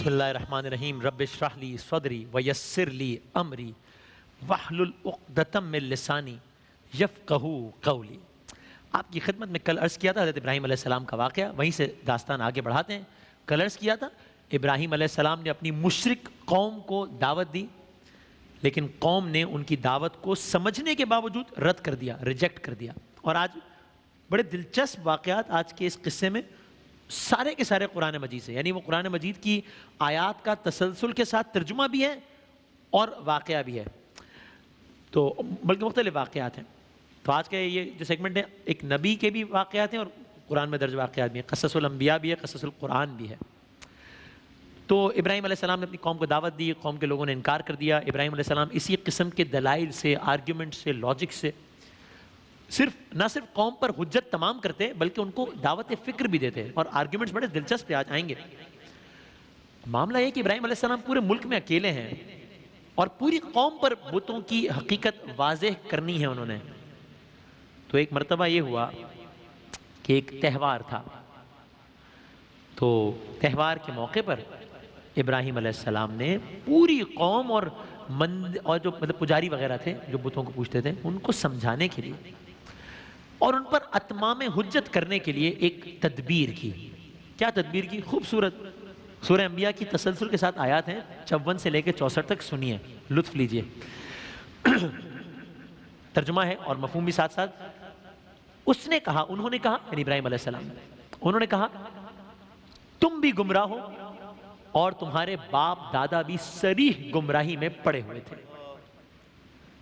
بسم اللہ الرحمن الرحیم رب اشرح لی صدری ویسر لی امری واحلل عقدۃ من لسانی یفقہوا قولی۔ آپ کی خدمت میں کل عرض کیا تھا حضرت ابراہیم علیہ السلام کا واقعہ، وہیں سے داستان آگے بڑھاتے ہیں۔ کل عرض کیا تھا ابراہیم علیہ السلام نے اپنی مشرک قوم کو دعوت دی، لیکن قوم نے ان کی دعوت کو سمجھنے کے باوجود رد کر دیا، ریجیکٹ کر دیا۔ اور آج بڑے دلچسپ واقعات آج کے اس قصے میں سارے کے سارے قرآن مجید سے، یعنی وہ قرآن مجید کی آیات کا تسلسل کے ساتھ ترجمہ بھی ہے اور واقعہ بھی ہے، تو بلکہ مختلف واقعات ہیں۔ تو آج کا یہ جو سیگمنٹ ہے، ایک نبی کے بھی واقعات ہیں اور قرآن میں درج واقعات بھی ہیں، قصص الانبیاء بھی ہے، قصص القرآن بھی ہے۔ تو ابراہیم علیہ السلام نے اپنی قوم کو دعوت دی، قوم کے لوگوں نے انکار کر دیا۔ ابراہیم علیہ السلام اسی قسم کے دلائل سے، آرگیومنٹ سے، لاجک سے نہ صرف قوم پر حجت تمام کرتے بلکہ ان کو دعوت فکر بھی دیتے، اور آرگیومنٹس بڑے دلچسپ آج آئیں گے۔ معاملہ یہ کہ ابراہیم علیہ السلام پورے ملک میں اکیلے ہیں اور پوری قوم پر بتوں کی حقیقت واضح کرنی ہے انہوں نے۔ تو ایک مرتبہ یہ ہوا کہ ایک تہوار تھا، تو تہوار کے موقع پر ابراہیم علیہ السلام نے پوری قوم اور جو مطلب پجاری وغیرہ تھے جو بتوں کو پوجتے تھے ان کو سمجھانے کے لیے اور ان پر اتمام حجت کرنے کے لیے ایک تدبیر کی۔ کیا تدبیر کی؟ خوبصورت سورہ انبیاء کی تسلسل کے ساتھ آیات ہیں، 54 سے لے کے 64 تک سنیے، لطف لیجئے۔ ترجمہ ہے اور مفہوم بھی ساتھ ساتھ۔ انہوں نے کہا یعنی ابراہیم علیہ السلام انہوں نے کہا تم بھی گمراہ ہو اور تمہارے باپ دادا بھی صریح گمراہی میں پڑے ہوئے تھے۔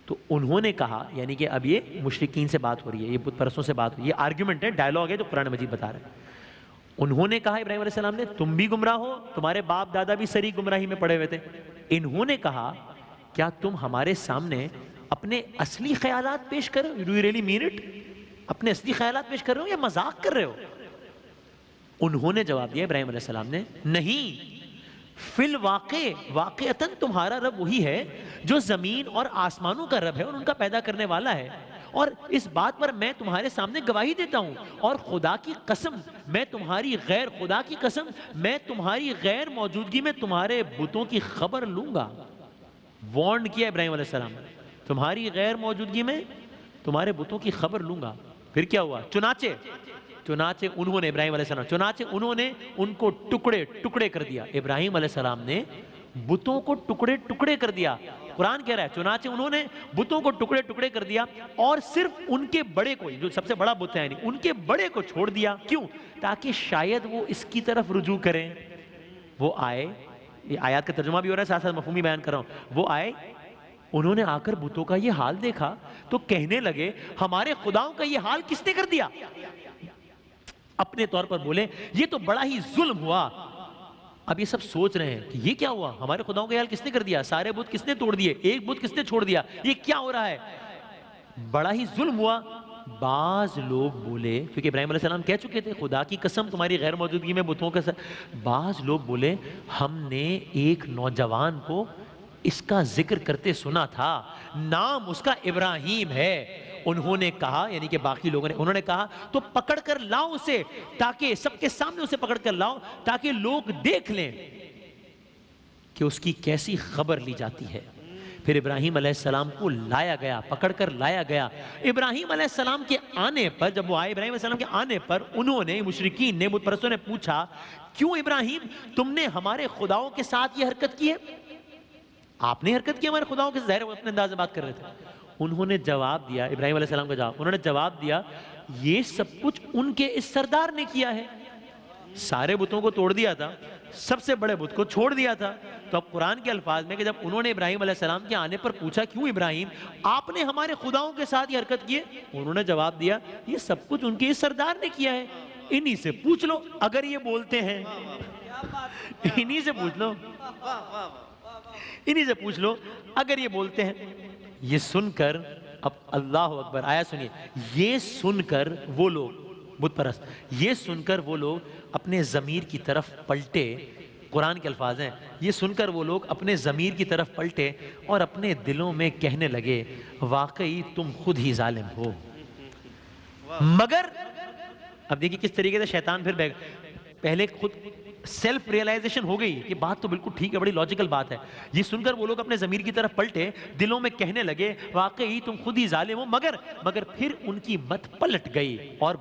تو انہوں نے کہا، یعنی کہ اب یہ مشرکین سے بات ہو رہی ہے، یہ بت پرستوں سے بات ہو رہی ہے، یہ آرگیومنٹ ہے، ڈائلاگ ہے جو قرآن مجید بتا رہا ہے۔ انہوں نے کہا ابراہیم علیہ السلام نے تم بھی گمراہ ہو، تمہارے باپ دادا بھی صریح گمراہی میں پڑے ہوئے تھے۔ انہوں نے کہا کیا تم ہمارے سامنے اپنے اصلی خیالات پیش کر رہے ہو؟ Do you really mean it? اپنے اصلی خیالات پیش کر رہے ہو یا مذاق کر رہے ہو؟ انہوں نے جواب دیا ابراہیم علیہ السلام نے، نہیں، فی الواقع واقعتاً تمہارا رب وہی ہے جو زمین اور آسمانوں کا رب ہے اور ان کا پیدا کرنے والا ہے، اور اس بات پر میں تمہارے سامنے گواہی دیتا ہوں، اور خدا کی قسم میں تمہاری غیر موجودگی میں تمہارے بتوں کی خبر لوں گا۔ وارن کیا ابراہیم علیہ السلام، تمہاری غیر موجودگی میں تمہارے بتوں کی خبر لوں گا۔ پھر کیا ہوا؟ چنانچہ انہوں نے ابراہیم علیہ السلام ان کو ٹکڑے ٹکڑے کر دیا۔ ابراہیم علیہ السلام نے بتوں کو ٹکڑے ٹکڑے کر دیا۔ قرآن کہہ رہا ہے چنانچہ انہوں نے بتوں کو ٹکڑے ٹکڑے کر دیا، اور صرف ان کے بڑے کو، جو سب سے بڑا بت ہے، ان کے بڑے کو چھوڑ دیا۔ کیوں؟ تاکہ شاید وہ اس کی طرف رجوع کریں، وہ آئے، یہ آیات کا ترجمہ بھی ہو رہا ہے ساتھ ساتھ مفہومی بیان کر رہا ہوں، وہ آئے، انہوں نے آ کر بتوں کا یہ حال دیکھا تو کہنے لگے ہمارے خداؤں کا یہ حال کس نے کر دیا؟ اپنے طور پر بولے یہ تو بڑا ہی ظلم ہوا۔ اب یہ سب سوچ رہے ہیں کہ یہ کیا ہوا، ہمارے خداؤں کا یہ حال کس نے کر دیا، سارے بت کس نے توڑ دیے، ایک بت کس نے چھوڑ دیا، یہ کیا ہو رہا ہے، بڑا ہی ظلم ہوا۔ بعض لوگ بولے، کیونکہ ابراہیم علیہ السلام کہہ چکے تھے خدا کی قسم تمہاری غیر موجودگی میں بتوں کے ساتھ، بعض لوگ بولے ہم نے ایک نوجوان کو اس کا ذکر کرتے سنا تھا، نام اس کا ابراہیم ہے۔ انہوں نے کہا، یعنی کہ باقی لوگوں نے، انہوں نے کہا تو پکڑ کر لاؤ اسے، تاکہ سب کے سامنے اسے پکڑ کر لاؤ تاکہ لوگ دیکھ لیں کہ اس کی کیسی خبر لی جاتی ہے۔ پھر ابراہیم علیہ السلام کو لایا گیا، پکڑ کر لایا گیا۔ ابراہیم علیہ السلام کے آنے پر، جب وہ آئے ابراہیم علیہ السلام کے آنے پر، انہوں نے، مشرکین نے، بت پرستوں نے پوچھا کیوں ابراہیم تم نے ہمارے خداؤں کے ساتھ یہ حرکت کی ہے؟ آپ نے حرکت کی ہمارے خداؤں کے، ظاہر اپنے انداز میں بات کر رہے تھے۔ انہوں نے جواب دیا، ابراہیم علیہ السلام کا جواب، انہوں نے جواب دیا یہ سب کچھ ان کے اس سردار نے کیا ہے، سارے بتوں کو توڑ دیا تھا، سب سے بڑے بت کو چھوڑ دیا تھا۔ تو اب قرآن کے الفاظ میں کہ جب انہوں نے ابراہیم علیہ السلام کے آنے پر پوچھا کیوں ابراہیم آپ نے ہمارے خداؤں کے ساتھ یہ حرکت کی ہے، انہوں نے جواب دیا یہ سب کچھ ان کے اس سردار نے کیا ہے، انہی سے پوچھ لو اگر یہ بولتے ہیں، انہی سے پوچھ لو، انہی سے پوچھ لو اگر یہ بولتے ہیں۔ یہ سن کر، اب اللہ اکبر، آیا سنیے، یہ سن کر وہ لوگ، بت پرست، یہ سن کر وہ لوگ اپنے ضمیر کی طرف پلٹے، قرآن کے الفاظ ہیں، یہ سن کر وہ لوگ اپنے ضمیر کی طرف پلٹے اور اپنے دلوں میں کہنے لگے واقعی تم خود ہی ظالم ہو، مگر اب دیکھیں کس طریقے سے شیطان پھر پہلے خود سیلف ریئلائزیشن ہو گئی کہ بات تو بالکل ٹھیک ہے، بڑی لاجیکل بات ہے. یہ سن کر وہ لوگ اپنے ضمیر کی طرف پلٹے، دلوں میں کہنے لگے واقعی تم خود ہی ظالم ہو. مگر پھر ان کی مت پلٹ گئی اور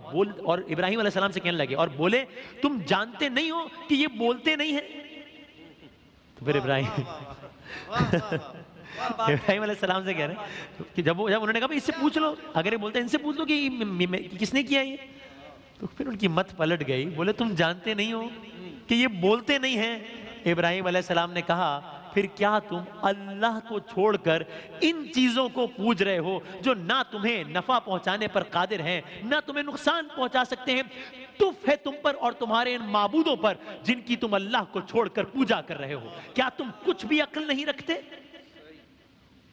ابراہیم علیہ السلام سے کہنے لگے اور بولے تم جانتے نہیں ہو کہ یہ بولتے نہیں ہیں. تو پھر ابراہیم علیہ السلام سے کہہ رہے ہیں کہ جب انہوں نے کہا اس سے پوچھ لو، اگر یہ بولتے ہیں ان سے پوچھ لو کہ کس نے کیا یہ، تو پھر ان کی مت پلٹ گئی. بولے تم جانتے نہیں ہو کہ یہ بولتے نہیں ہیں. ابراہیم علیہ السلام نے کہا پھر کیا تم اللہ کو چھوڑ کر ان چیزوں کو پوج رہے ہو جو نہ تمہیں نفع پہنچانے پر قادر ہیں نہ تمہیں نقصان پہنچا سکتے ہیں؟ تف ہے تم پر اور تمہارے ان معبودوں پر جن کی تم اللہ کو چھوڑ کر پوجا کر رہے ہو. کیا تم کچھ بھی عقل نہیں رکھتے؟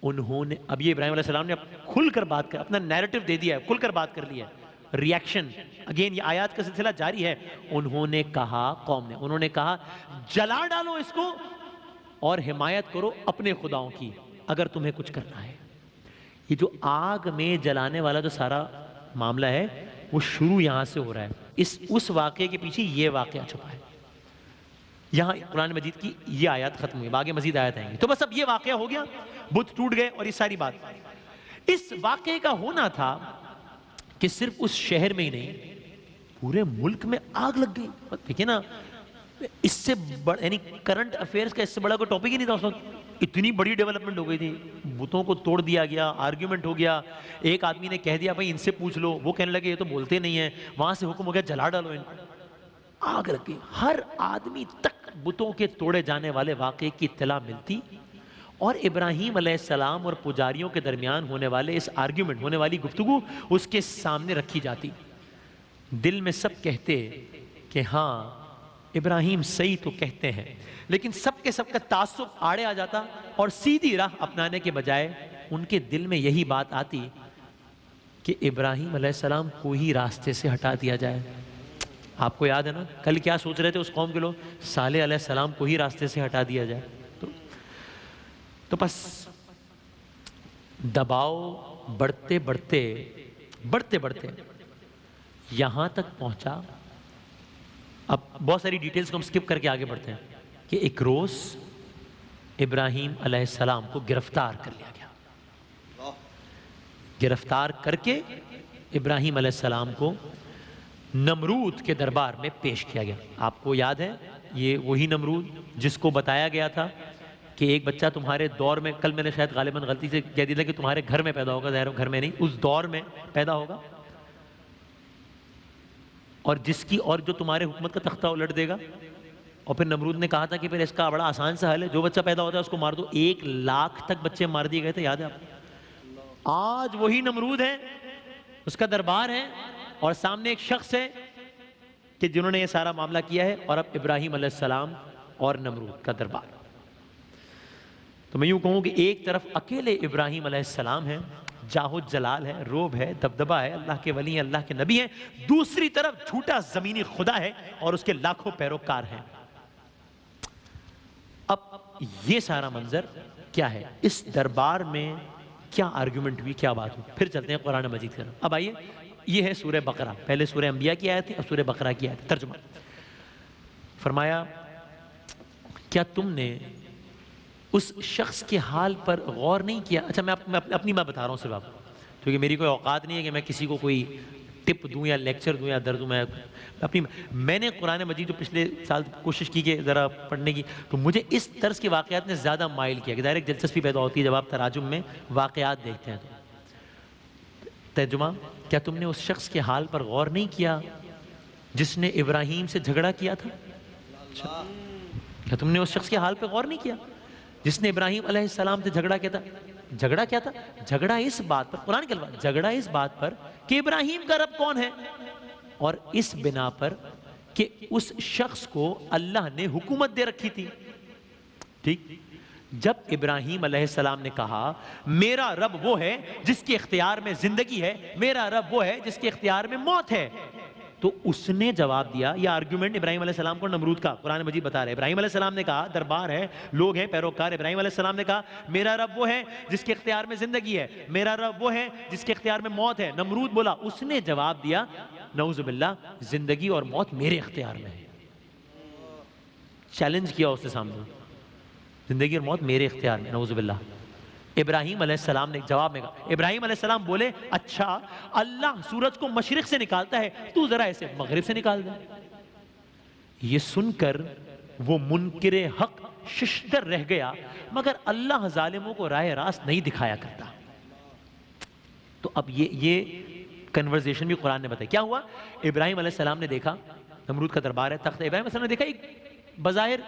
انہوں نے اب یہ ابراہیم علیہ السلام نے کھل کر بات کر، اپنا نیریٹو دے دیا ہے، کھل کر بات کر لیا ہے. ریاکشن اگین، یہ آیات کا سلسلہ جاری ہے. انہوں نے کہا، قوم نے، انہوں نے کہا جلا ڈالو اس کو اور حمایت کرو اپنے خداؤں کی اگر تمہیں کچھ کرنا ہے. یہ جو آگ میں جلانے والا جو سارا معاملہ ہے وہ شروع یہاں سے ہو رہا ہے. اس واقعے کے پیچھے یہ واقعہ چھپا ہے. یہاں قرآن مجید کی یہ آیات ختم ہوئی، آگے مزید آیات آئیں گی. تو بس اب یہ واقعہ ہو گیا، بت ٹوٹ گئے اور یہ ساری بات. اس واقعے کا ہونا تھا کہ صرف اس شہر میں ہی نہیں پورے ملک میں آگ لگ گئی. دیکھیں نا، اس سے یعنی کرنٹ افیئرز کا اس سے بڑا کوئی ٹاپک ہی نہیں تھا اس وقت. اتنی بڑی ڈیولپمنٹ ہو گئی تھی، بتوں کو توڑ دیا گیا، آرگیومنٹ ہو گیا. ایک آدمی نے کہہ دیا بھائی ان سے پوچھ لو، وہ کہنے لگے یہ تو بولتے نہیں ہیں. وہاں سے حکم ہو گیا جلا ڈالو ان کو. آگ لگ گئی. ہر آدمی تک بتوں کے توڑے جانے والے واقعے کی اطلاع ملتی اور ابراہیم علیہ السلام اور پجاریوں کے درمیان ہونے والے اس آرگیومنٹ، ہونے والی گفتگو اس کے سامنے رکھی جاتی. دل میں سب کہتے کہ ہاں ابراہیم صحیح تو کہتے ہیں، لیکن سب کے سب کا تعصب آڑے آ جاتا اور سیدھی راہ اپنانے کے بجائے ان کے دل میں یہی بات آتی کہ ابراہیم علیہ السلام کو ہی راستے سے ہٹا دیا جائے. آپ کو یاد ہے نا کل کیا سوچ رہے تھے اس قوم کے لوگ؟ صالح علیہ السلام کو ہی راستے سے ہٹا دیا جائے. تو بس دباؤ بڑھتے بڑھتے یہاں تک پہنچا. اب بہت ساری ڈیٹیلز کو ہم سکپ کر کے آگے بڑھتے ہیں کہ ایک روز ابراہیم علیہ السلام کو گرفتار کر لیا گیا. گرفتار کر کے ابراہیم علیہ السلام کو نمرود کے دربار میں پیش کیا گیا. آپ کو یاد ہے یہ وہی نمرود جس کو بتایا گیا تھا کہ ایک بچہ تمہارے دور میں، کل میں نے شاید غالباً غلطی سے کہہ دیا تھا کہ تمہارے گھر میں پیدا ہوگا، ظاہر گھر میں نہیں، اس دور میں پیدا ہوگا، اور جس کی اور جو تمہارے حکومت کا تختہ الٹ دے گا. اور پھر نمرود نے کہا تھا کہ پھر اس کا بڑا آسان سا حل ہے، جو بچہ پیدا ہوتا ہے اس کو مار دو. 1,00,000 تک بچے مار دیے گئے تھے، یاد ہے آپ؟ آج وہی نمرود ہے، اس کا دربار ہے اور سامنے ایک شخص ہے کہ جنہوں نے یہ سارا معاملہ کیا ہے. اور اب ابراہیم علیہ السلام اور نمرود کا دربار. تو میں یوں کہوں کہ ایک طرف اکیلے ابراہیم علیہ السلام ہیں، جاہو جلال ہے، روب ہے، دبدبہ ہے، اللہ کے ولی ہیں، اللہ کے نبی ہیں. دوسری طرف جھوٹا زمینی خدا ہے اور اس کے لاکھوں پیروکار ہیں. اب یہ سارا منظر کیا ہے؟ اس دربار میں کیا آرگیومنٹ ہوئی، کیا بات ہوئی؟ پھر چلتے ہیں قرآن مجید کی طرف. اب آئیے، یہ ہے سورہ بقرہ. پہلے سورہ انبیاء کی آیت تھی، اب سورہ بقرہ کی آیت. ترجمہ فرمایا کیا تم نے اس شخص کے حال پر غور نہیں کیا؟ اچھا میں اپنی بات بتا رہا ہوں صرف آپ، کیونکہ میری کوئی اوقات نہیں ہے کہ میں کسی کو کوئی ٹپ دوں یا لیکچر دوں یا درد دوں. میں نے قرآن مجید جو پچھلے سال کوشش کی کہ ذرا پڑھنے کی، تو مجھے اس طرز کے واقعات نے زیادہ مائل کیا کہ ظاہر ایک دلچسپی پیدا ہوتی ہے جب آپ تراجم میں واقعات دیکھتے ہیں. تو ترجمہ، کیا تم نے اس شخص کے حال پر غور نہیں کیا جس نے ابراہیم سے جھگڑا کیا تھا؟ کیا تم نے اس شخص کے حال پہ غور نہیں کیا جس نے ابراہیم علیہ السلام سے جھگڑا کیا تھا؟ جھگڑا کیا تھا؟ جھگڑا اس بات پر، قرآن کے الفاظ، جھگڑا اس بات پر کہ ابراہیم کا رب کون ہے، اور اس بنا پر کہ اس شخص کو اللہ نے حکومت دے رکھی تھی. ٹھیک؟ جب ابراہیم علیہ السلام نے کہا میرا رب وہ ہے جس کے اختیار میں زندگی ہے، میرا رب وہ ہے جس کے اختیار میں موت ہے، تو اس نے جواب دیا. یہ آرگیومنٹ ابراہیم علیہ السلام کو نمرود کا قرآن مجید بتا رہے. ابراہیم علیہ السلام نے کہا دربار ہے، لوگ ہیں، پیروکار. ابراہیم علیہ السلام نے کہا میرا رب وہ ہے جس کے اختیار میں زندگی ہے، میرا رب وہ ہے جس کے اختیار میں موت ہے. نمرود بولا، اس نے جواب دیا نعوذ باللہ، زندگی اور موت میرے اختیار میں ہے. چیلنج کیا اس نے سامنے, زندگی اور موت میرے اختیار میں, نعوذ باللہ. ابراہیم علیہ السلام نے جواب میں کہا, ابراہیم علیہ السلام بولے اچھا اللہ سورج کو مشرق سے نکالتا ہے, تو ذرا ایسے مغرب سے نکال دے. یہ سن کر وہ منکر حق ششدر رہ گیا, مگر اللہ ظالموں کو راہ راست نہیں دکھایا کرتا. تو اب یہ کنورزیشن بھی قرآن نے بتائی. کیا ہوا؟ ابراہیم علیہ السلام نے دیکھا نمرود کا دربار ہے, تخت. ابراہیم علیہ السلام نے دیکھا ایک بظاہر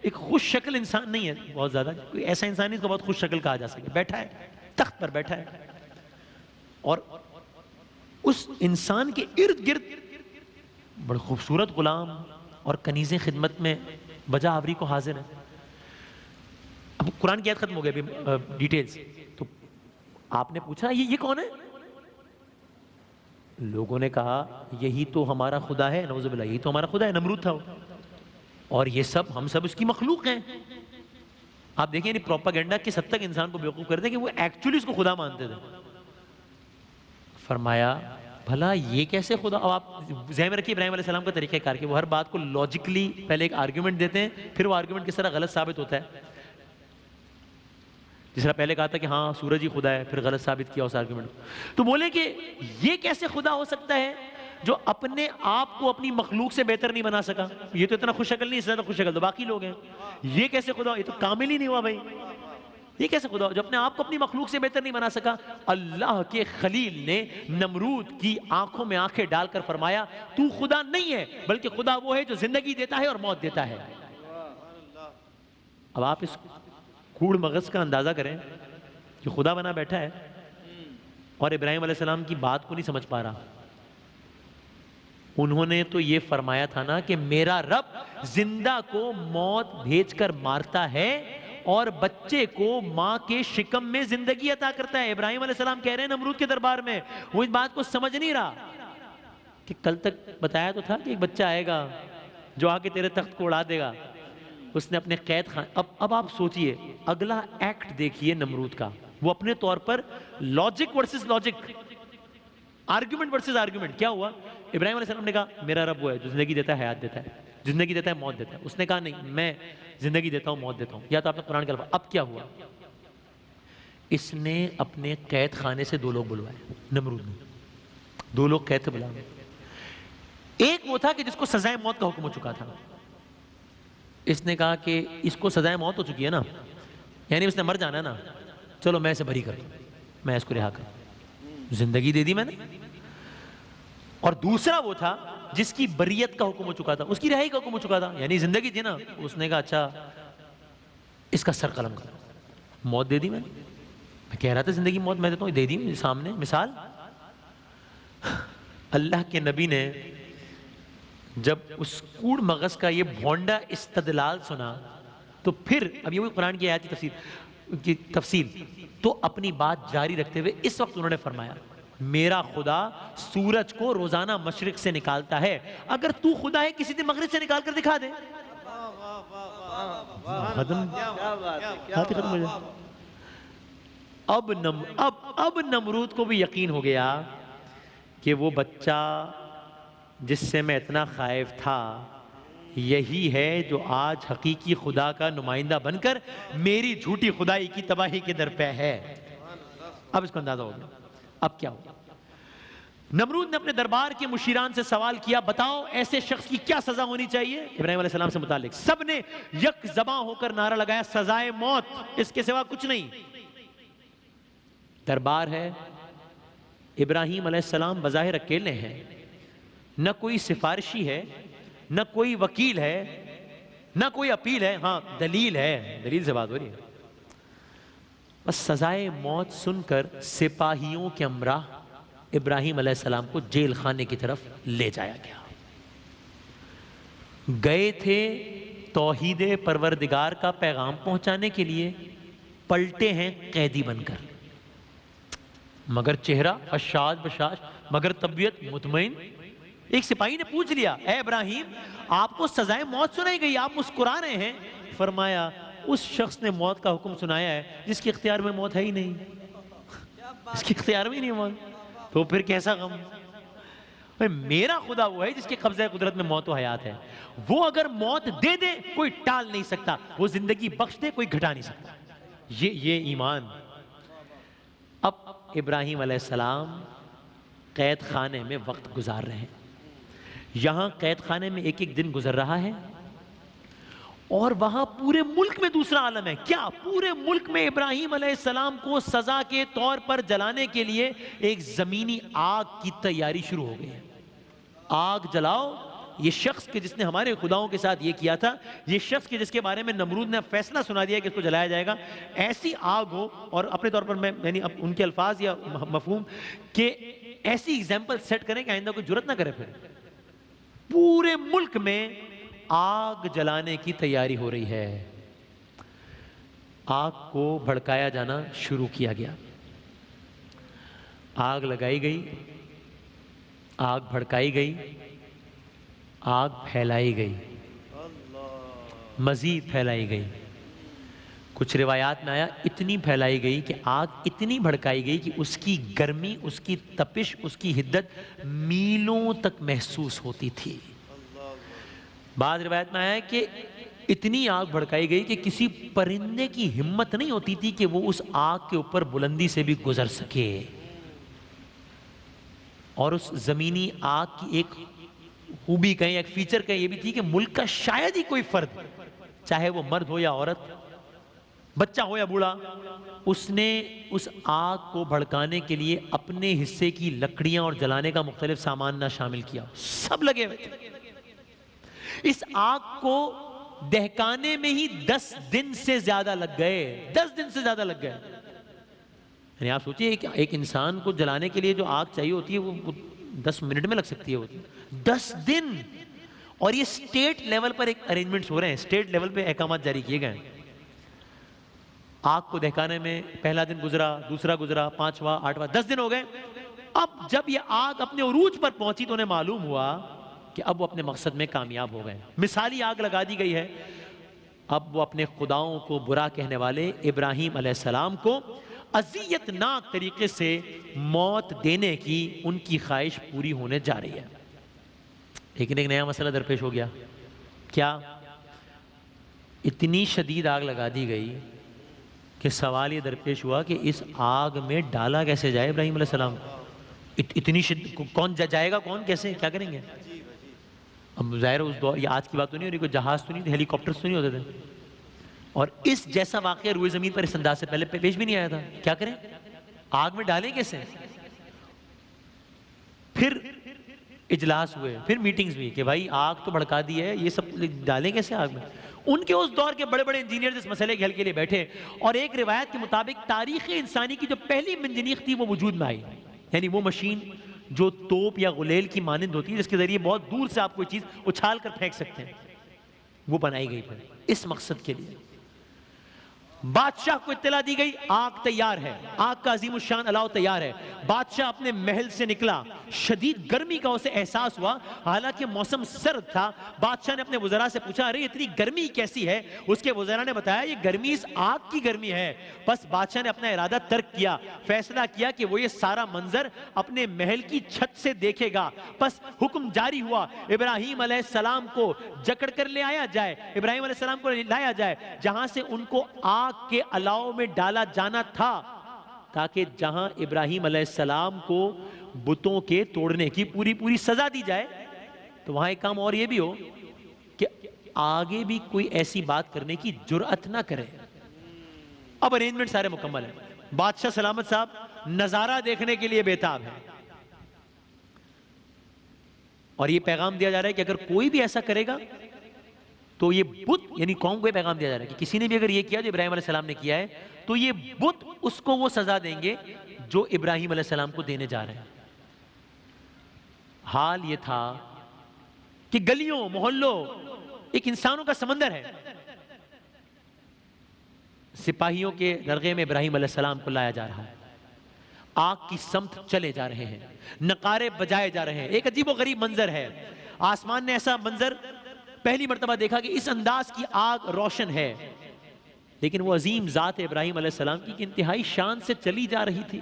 ایک خوش شکل انسان نہیں ہے بہت زیادہ, کوئی ایسا انسان نہیں اس کو بہت خوش شکل کہا جا سکے, بیٹھا ہے تخت پر بیٹھا ہے, اور اس انسان کے ارد گرد بڑے خوبصورت غلام اور کنیزیں خدمت میں بجا آوری کو حاضر ہیں. اب قرآن کی آیت ختم ہو گئی ابھی ڈیٹیلز. تو آپ نے پوچھا یہ کون ہے؟ لوگوں نے کہا یہی تو ہمارا خدا ہے, نعوذ باللہ, یہی تو ہمارا خدا ہے. نمرود تھا وہ, اور یہ سب ہم سب اس کی مخلوق ہیں. آپ دیکھیں یعنی پروپیگنڈا کس حد تک انسان کو بیوقوف کرتے ہیں کہ وہ ایکچولی اس کو خدا مانتے تھے. فرمایا بھلا یہ کیسے خدا؟ اب آپ ذہن میں رکھیے ابراہیم علیہ السلام کا طریقہ کار کہ وہ ہر بات کو لاجکلی پہلے ایک آرگیومنٹ دیتے ہیں, پھر وہ آرگیومنٹ کس طرح غلط ثابت ہوتا ہے. جس طرح پہلے کہا تھا کہ ہاں سورج ہی خدا ہے, پھر غلط ثابت کیا اس آرگیومنٹ کو. تو بولے کہ یہ کیسے خدا ہو سکتا ہے جو اپنے آپ کو اپنی مخلوق سے بہتر نہیں بنا سکا؟ یہ تو اتنا خوش شکل نہیں, اس سے زیادہ خوش شکل تو باقی لوگ ہیں. یہ کیسے خدا؟ یہ تو کامل ہی نہیں ہوا بھائی. یہ کیسے خدا جو اپنے آپ کو اپنی مخلوق سے بہتر نہیں بنا سکا؟ اللہ کے خلیل نے نمرود کی آنکھوں میں آنکھیں ڈال کر فرمایا تو خدا نہیں ہے, بلکہ خدا وہ ہے جو زندگی دیتا ہے اور موت دیتا ہے. اب آپ اس کوڑ مغز کا اندازہ کریں جو خدا بنا بیٹھا ہے اور ابراہیم علیہ السلام کی بات کو نہیں سمجھ پا رہا. انہوں نے تو یہ فرمایا تھا نا کہ میرا رب زندہ کو موت بھیج کر مارتا ہے اور بچے کو ماں کے شکم میں زندگی عطا کرتا ہے. ابراہیم علیہ السلام کہہ رہے ہیں نمرود کے دربار میں, وہ اس بات کو سمجھ نہیں رہا کہ کل تک بتایا تو تھا کہ ایک بچہ آئے گا جو آ کے تیرے تخت کو اڑا دے گا. اس نے اپنے قید خان, اب آپ سوچئے اگلا ایکٹ دیکھیے نمرود کا. وہ اپنے طور پر logic versus logic, argument versus argument. کیا ہوا؟ ابراہیم علیہ السلام نے کہا میرا رب وہ ہے جو زندگی دیتا ہے, حیات دیتا ہے, زندگی دیتا ہے, موت دیتا ہے. اس نے کہا نہیں, میں زندگی دیتا ہوں, موت دیتا ہوں. یا تو آپ نے قرآن کے الفاظ. اب کیا ہوا؟ اس نے اپنے قید خانے سے 2 لوگ بلوائے. نمرود نے 2 لوگ قید سے بلائے. ایک وہ تھا کہ جس کو سزائے موت کا حکم ہو چکا تھا. اس نے کہا کہ اس کو سزائے موت ہو چکی ہے نا, یعنی اس نے مر جانا ہے نا, چلو میں اسے بری کر دوں, میں اس کو رہا کر, زندگی دے دی میں نے. اور دوسرا وہ تھا جس کی بریت کا حکم ہو چکا تھا, اس کی رہائی کا حکم ہو چکا تھا, یعنی زندگی تھی نا. اس نے کہا اچھا اس کا سر قلم کر, موت دے دی میں نے. میں کہہ رہا تھا زندگی موت میں دیتا ہوں, دے دی سامنے مثال. اللہ کے نبی نے جب اس کوڑ مغز کا یہ بھونڈا استدلال سنا تو پھر اب یہ قرآن کی آیات کی تفصیل تو اپنی بات جاری رکھتے ہوئے اس وقت انہوں نے فرمایا میرا خدا سورج کو روزانہ مشرق سے نکالتا ہے, اگر تو خدا ہے کسی دن مغرب سے نکال کر دکھا دے. اب نمرود کو بھی یقین ہو گیا کہ وہ بچہ جس سے میں اتنا خائف تھا یہی ہے جو آج حقیقی خدا کا نمائندہ بن کر میری جھوٹی خدائی کی تباہی کے در پہ ہے. اب اس کو اندازہ ہو گیا اب کیا ہوگا. نمرود نے اپنے دربار کے مشیران سے سوال کیا بتاؤ ایسے شخص کی کیا سزا ہونی چاہیے. ابراہیم علیہ السلام سے متعلق سب نے یک زباں ہو کر نعرہ لگایا سزائے موت, اس کے سوا کچھ نہیں. دربار ہے, ابراہیم علیہ السلام بظاہر اکیلے ہیں, نہ کوئی سفارشی ہے, نہ کوئی وکیل ہے, نہ کوئی اپیل ہے. ہاں دلیل ہے, دلیل سے بات ہو رہی ہے. بس سزائے موت سن کر سپاہیوں کے ہمراہ ابراہیم علیہ السلام کو جیل خانے کی طرف لے جایا گیا. گئے تھے توحید پروردگار کا پیغام پہنچانے کے لیے, پلٹے ہیں قیدی بن کر. مگر چہرہ اشاش بشاش, مگر طبیعت مطمئن. ایک سپاہی نے پوچھ لیا اے ابراہیم آپ کو سزائے موت سنائی گئی, آپ مسکرا رہے ہیں. فرمایا اس شخص نے موت کا حکم سنایا ہے جس کے اختیار میں موت ہے ہی نہیں, اس کے اختیار میں ہی نہیں موت, تو پھر کیسا غم. میرا خدا وہ ہے جس کے قبضہ قدرت میں موت و حیات ہے. وہ اگر موت دے دے کوئی ٹال نہیں سکتا, وہ زندگی بخش دے کوئی گھٹا نہیں سکتا. یہ ایمان. اب ابراہیم علیہ السلام قید خانے میں وقت گزار رہے ہیں. یہاں قید خانے میں ایک ایک دن گزر رہا ہے, اور وہاں پورے ملک میں دوسرا عالم ہے. کیا پورے ملک میں ابراہیم علیہ السلام کو سزا کے طور پر جلانے کے لیے ایک زمینی آگ کی تیاری شروع ہو گئی ہے. آگ جلاؤ. یہ شخص کہ جس نے ہمارے خداؤں کے ساتھ یہ کیا تھا, یہ شخص کہ جس کے بارے میں نمرود نے فیصلہ سنا دیا کہ اس کو جلایا جائے گا, ایسی آگ ہو. اور اپنے طور پر میں یعنی ان کے الفاظ یا مفہوم کہ ایسی ایگزامپل سیٹ کریں کہ آئندہ کوئی جرت نہ کرے. پھر پورے ملک میں آگ جلانے کی تیاری ہو رہی ہے. آگ کو بھڑکایا جانا شروع کیا گیا. آگ لگائی گئی, آگ بھڑکائی گئی, آگ پھیلائی گئی, مزید پھیلائی گئی. کچھ روایات میں آیا اتنی پھیلائی گئی کہ آگ اتنی بھڑکائی گئی کہ اس کی گرمی, اس کی تپش, اس کی حدت میلوں تک محسوس ہوتی تھی. بعض روایت میں آیا ہے کہ اتنی آگ بھڑکائی گئی کہ کسی پرندے کی ہمت نہیں ہوتی تھی کہ وہ اس آگ کے اوپر بلندی سے بھی گزر سکے. اور اس زمینی آگ کی ایک خوبی کہیں, ایک فیچر کہیں یہ بھی تھی کہ ملک کا شاید ہی کوئی فرد, چاہے وہ مرد ہو یا عورت, بچہ ہو یا بوڑھا, اس نے اس آگ کو بھڑکانے کے لیے اپنے حصے کی لکڑیاں اور جلانے کا مختلف سامان نہ شامل کیا. سب لگے ہوئے تھے. اس آگ کو دہکانے میں ہی 10 دن سے زیادہ لگ گئے. 10 دن سے زیادہ لگ گئے. یعنی آپ سوچئے ایک انسان کو جلانے کے لیے جو آگ چاہیے ہوتی ہے وہ 10 منٹ میں لگ سکتی ہے. 10 دن. اور یہ اسٹیٹ لیول پر ایک ارینجمنٹس ہو رہے ہیں, اسٹیٹ لیول پہ احکامات جاری کیے گئے ہیں. آگ کو دہکانے میں پہلا دن گزرا, دوسرا گزرا, 5واں, 8واں, 10 دن ہو گئے. اب جب یہ آگ اپنے عروج پر پہنچی تو انہیں معلوم ہوا کہ اب وہ اپنے مقصد میں کامیاب ہو گئے. مثالی آگ لگا دی گئی ہے. اب وہ اپنے خداؤں کو برا کہنے والے ابراہیم علیہ السلام کو اذیت ناک طریقے سے موت دینے کی ان کی خواہش پوری ہونے جا رہی ہے. لیکن ایک نیا مسئلہ درپیش ہو گیا. کیا؟ اتنی شدید آگ لگا دی گئی کہ سوال یہ درپیش ہوا کہ اس آگ میں ڈالا کیسے جائے ابراہیم علیہ السلام. اتنی کون جائے گا, کون, کیسے, کیا کریں گے؟ اب ظاہر اس دور, یہ آج کی بات تو نہیں ہو رہی, کوئی جہاز تو نہیں تھے, ہیلی کاپٹرز تو نہیں ہوتے تھے, اور اس جیسا واقعہ روئے زمین پر اس انداز سے پہلے پیش بھی نہیں آیا تھا. کیا کریں, آگ میں ڈالیں کیسے؟ پھر اجلاس ہوئے, پھر میٹنگز بھی کہ بھائی آگ تو بھڑکا دی ہے, یہ سب ڈالیں کیسے آگ میں. ان کے اس دور کے بڑے بڑے انجینئرز اس مسئلے کے حل کے لیے بیٹھے, اور ایک روایت کے مطابق تاریخ انسانی کی جو پہلی منجنیق تھی وہ وجود میں آئی. یعنی وہ مشین جو توپ یا غلیل کی مانند ہوتی ہے جس کے ذریعے بہت دور سے آپ کوئی چیز اچھال کر پھینک سکتے ہیں, وہ بنائی گئی پھر اس مقصد کے لیے. بادشاہ کو اطلاع دی گئی آگ تیار ہے, آگ کا عظیم الشان الاؤ تیار ہے. بادشاہ اپنے محل سے نکلا, شدید گرمی کا اسے احساس ہوا, حالانکہ موسم سرد تھا. بادشاہ نے اپنے وزراء سے پوچھا ارے اتنی گرمی کیسی ہے؟ اس کے وزراء نے بتایا یہ گرمی اس آگ کی گرمی ہے. بس بادشاہ نے اپنا ارادہ ترک کیا, فیصلہ کیا کہ وہ یہ سارا منظر اپنے محل کی چھت سے دیکھے گا. بس حکم جاری ہوا ابراہیم علیہ السلام کو جکڑ کر لے آیا جائے, ابراہیم علیہ السلام کو لایا جائے جہاں سے ان کو آگ کے الاؤ میں ڈالا جانا تھا, تاکہ جہاں ابراہیم علیہ السلام کو بتوں کے توڑنے کی پوری سزا دی جائے, تو وہاں ایک کام اور یہ بھی ہو کہ آگے بھی کوئی ایسی بات کرنے کی جرأت نہ کرے. اب ارینجمنٹ سارے مکمل ہیں. بادشاہ سلامت صاحب نظارہ دیکھنے کے لیے بیتاب ہے, اور یہ پیغام دیا جا رہا ہے کہ اگر کوئی بھی ایسا کرے گا تو یہ بت, یعنی قوم کو یہ پیغام دیا جا رہا ہے کہ کسی نے بھی اگر یہ کیا جو ابراہیم علیہ السلام نے کیا ہے تو یہ بت اس کو وہ سزا دیں گے جو ابراہیم علیہ السلام کو دینے جا رہے ہیں. حال یہ تھا کہ گلیوں محلوں ایک انسانوں کا سمندر ہے. سپاہیوں کے درگاہ میں ابراہیم علیہ السلام کو لایا جا رہا ہے, آگ کی سمت چلے جا رہے ہیں, نقارے بجائے جا رہے ہیں. ایک عجیب و غریب منظر ہے. آسمان نے ایسا منظر پہلی مرتبہ دیکھا کہ اس انداز کی آگ روشن ہے, لیکن وہ عظیم ذات ابراہیم علیہ السلام کی انتہائی شان سے چلی جا رہی تھی.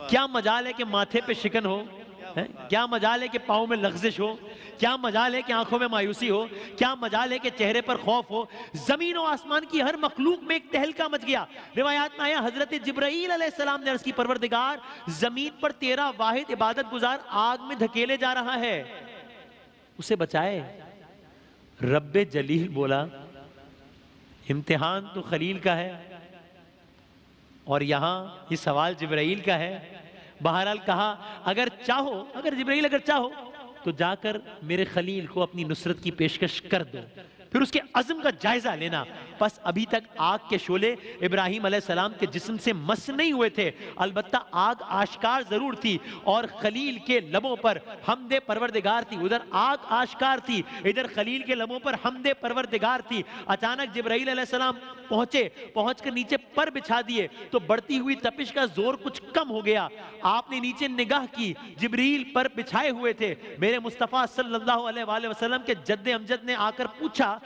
کیا مجال ہے کہ ماتھے پہ شکن ہو, کیا مجال ہے کہ پاؤں میں لغزش ہو، کیا مجال ہے کہ آنکھوں میں مایوسی ہو، کیا مجال ہے کہ چہرے پر خوف ہو. زمین و آسمان کی ہر مخلوق میں ایک تہلکا مچ گیا. روایات میں آیا حضرت جبرائیل علیہ السلام نے عرض کی پروردگار زمین پر تیرا واحد عبادت گزار آگ میں دھکیلے جا رہا ہے، اسے بچائے. رب جلیل بولا امتحان تو خلیل کا ہے اور یہاں یہ سوال جبرائیل کا ہے. بہرحال کہا اگر چاہو، اگر جبرائیل اگر چاہو تو جا کر میرے خلیل کو اپنی نصرت کی پیشکش کر دو، پھر اس کے عزم کا جائزہ لینا. پس ابھی تک آگ کے شعلے ابراہیم علیہ السلام کے جسم سے مس نہیں ہوئے تھے، البتہ آگ آشکار ضرور تھی اور خلیل کے لبوں پر حمد پروردگار تھی. ادھر آگ آشکار تھی، ادھر خلیل کے لبوں پر حمد پروردگار تھی. اچانک جبرائیل علیہ السلام پہنچ کر نیچے پر بچھا دیے تو بڑھتی ہوئی تپش کا زور کچھ کم ہو گیا. آپ نے نیچے نگاہ کی، جبریل پر بچھائے ہوئے تھے. میرے مصطفیٰ صلی اللہ علیہ وآلہ وسلم کے جد امجد نے آ کر پوچھا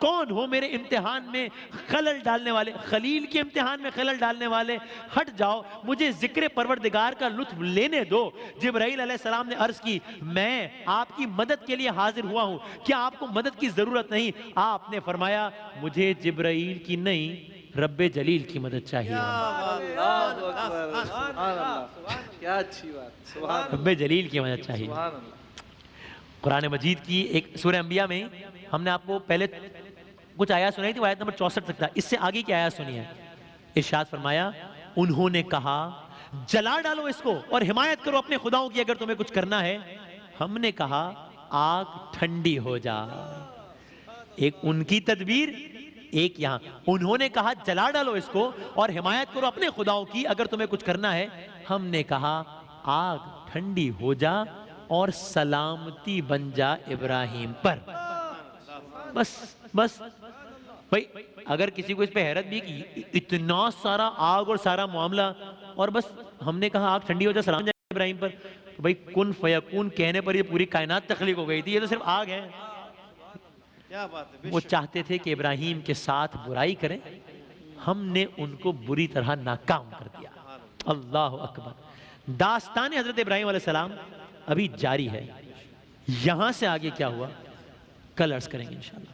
کون ہو میرے امتحان میں خلل ڈالنے والے، خلیل کے امتحان میں خلل ڈالنے والے، ہٹ جاؤ، مجھے ذکر پروردگار کا لطف لینے دو. جبرائیل علیہ السلام نے عرض کی میں آپ کی مدد کے لیے حاضر ہوا ہوں، کیا آپ کو مدد کی ضرورت نہیں؟ آپ نے فرمایا مجھے جبرائیل کی نہیں رب جلیل کی مدد چاہیے. کیا اچھی بات، رب جلیل کی مدد چاہیے. قرآن مجید کی ایک سورہ انبیاء میں ہم نے آپ کو پہلے کچھ آیات سنائی تھی، وہ آیت نمبر 64 تک تھا. اس سے آگے کی آیات سنی ہے. ارشاد فرمایا انہوں نے کہا جلا ڈالو اس کو اور حمایت کرو اپنے خداؤں کی اگر تمہیں کچھ کرنا ہے. ہم نے کہا آگ ٹھنڈی ہو جا. ایک ان کی تدبیر، ایک یہاں. انہوں نے کہا جلا ڈالو اس کو اور حمایت کرو اپنے خداؤں کی اگر تمہیں کچھ کرنا ہے. ہم نے کہا آگ ٹھنڈی ہو جا اور سلامتی بن جا ابراہیم پر. بس بھائی اگر کسی کو اس پہ حیرت بھی کی اتنا سارا آگ اور سارا معاملہ اور بس ہم نے کہا آگ ٹھنڈی ہو جا سلام جا ابراہیم پر، تو بھائی کن فیکون کہنے پر یہ پوری کائنات تخلیق ہو گئی تھی، یہ تو صرف آگ ہے. وہ چاہتے تھے کہ ابراہیم کے ساتھ برائی کریں، ہم نے ان کو بری طرح ناکام کر دیا. اللہ اکبر. داستان حضرت ابراہیم علیہ السلام ابھی جاری ہے. یہاں سے آگے کیا ہوا کل عرض کریں گے انشاءاللہ.